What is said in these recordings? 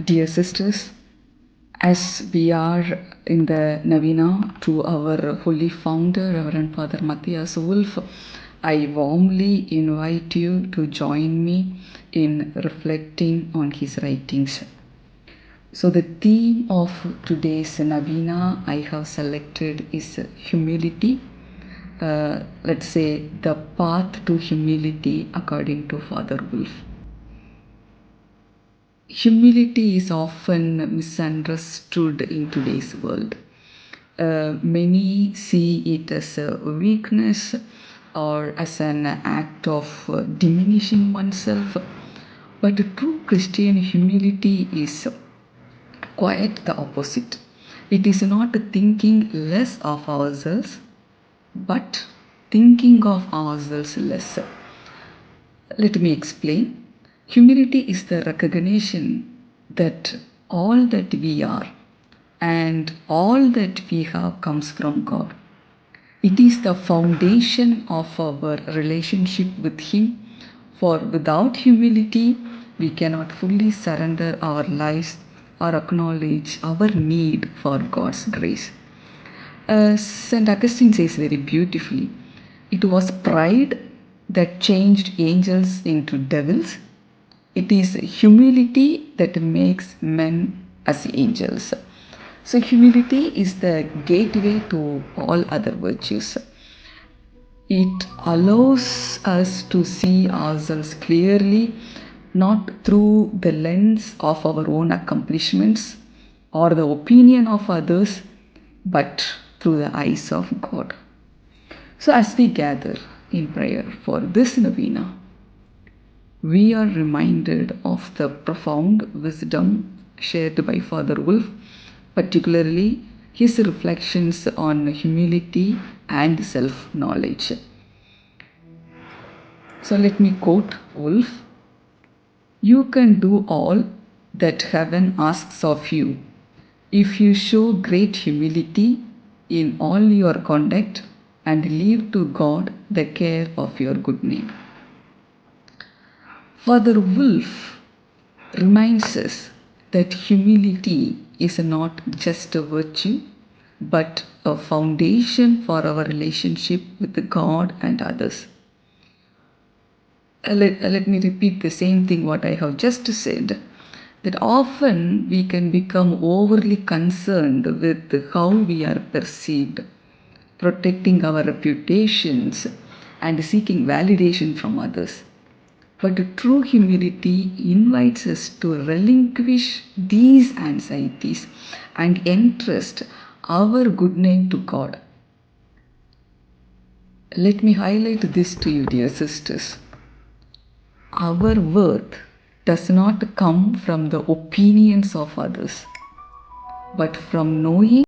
Dear sisters, as we are in the Novena to our holy founder, Reverend Father Mathias Wolff, I warmly invite you to join me in reflecting on his writings. So, the theme of today's Novena I have selected is humility. Let's say the path to humility according to Father Wolff. Humility is often misunderstood in today's world. Many see it as a weakness or as an act of diminishing oneself. But true Christian humility is quite the opposite. It is not thinking less of ourselves, but thinking of ourselves less. Let me explain. Humility is the recognition that all that we are and all that we have comes from God. It is the foundation of our relationship with Him, for without humility, we cannot fully surrender our lives or acknowledge our need for God's grace. St. Augustine says very beautifully, it was pride that changed angels into devils. It is humility that makes men as angels. So, humility is the gateway to all other virtues. It allows us to see ourselves clearly, not through the lens of our own accomplishments or the opinion of others, but through the eyes of God. So, as we gather in prayer for this novena, we are reminded of the profound wisdom shared by Father Wolff, particularly his reflections on humility and self knowledge. So, let me quote Wolff: "You can do all that heaven asks of you if you show great humility in all your conduct and leave to God the care of your good name." Father Wolff reminds us that humility is not just a virtue but a foundation for our relationship with God and others. Let me repeat the same thing what I have just said, that often we can become overly concerned with how we are perceived, protecting our reputations and seeking validation from others. But true humility invites us to relinquish these anxieties and entrust our good name to God. Let me highlight this to you, dear sisters. Our worth does not come from the opinions of others, but from knowing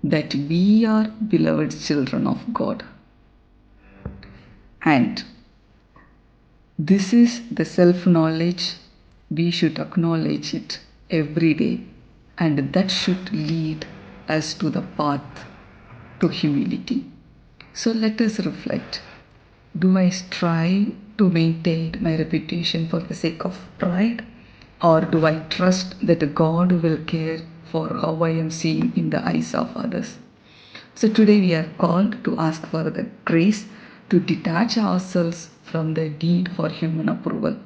that we are beloved children of God. And this is the self-knowledge. We should acknowledge it every day, and that should lead us to the path to humility. So let us reflect. Do I strive to maintain my reputation for the sake of pride, or do I trust that God will care for how I am seen in the eyes of others? So today we are called to ask for the grace to detach ourselves from the need for human approval,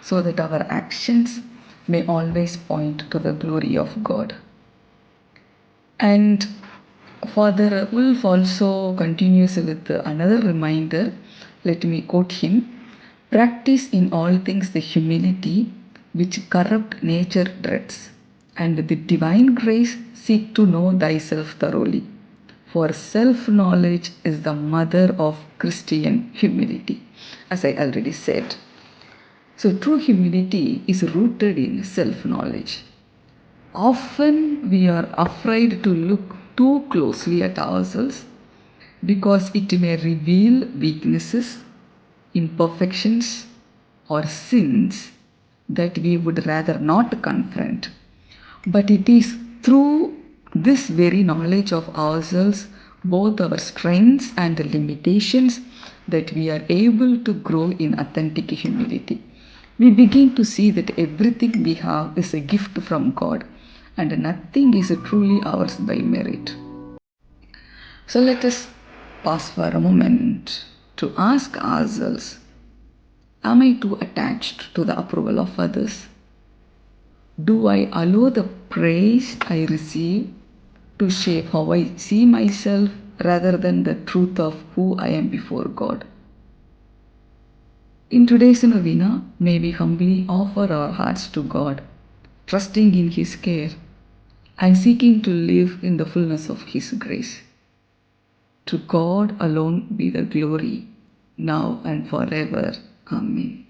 so that our actions may always point to the glory of God. And Father Wolff also continues with another reminder. Let me quote him: "Practice in all things the humility which corrupt nature dreads, and the divine grace seek to know thyself thoroughly. For self-knowledge is the mother of Christian humility," as I already said. So true humility is rooted in self-knowledge. Often we are afraid to look too closely at ourselves because it may reveal weaknesses, imperfections, or sins that we would rather not confront. But it is through this very knowledge of ourselves, both our strengths and limitations, that we are able to grow in authentic humility. we begin to see that everything we have is a gift from God and nothing is truly ours by merit. So let us pause for a moment to ask ourselves, am I too attached to the approval of others? Do I allow the praise I receive to shape how I see myself rather than the truth of who I am before God? In today's novena, may we humbly offer our hearts to God, trusting in His care and seeking to live in the fullness of His grace. To God alone be the glory, now and forever. Amen.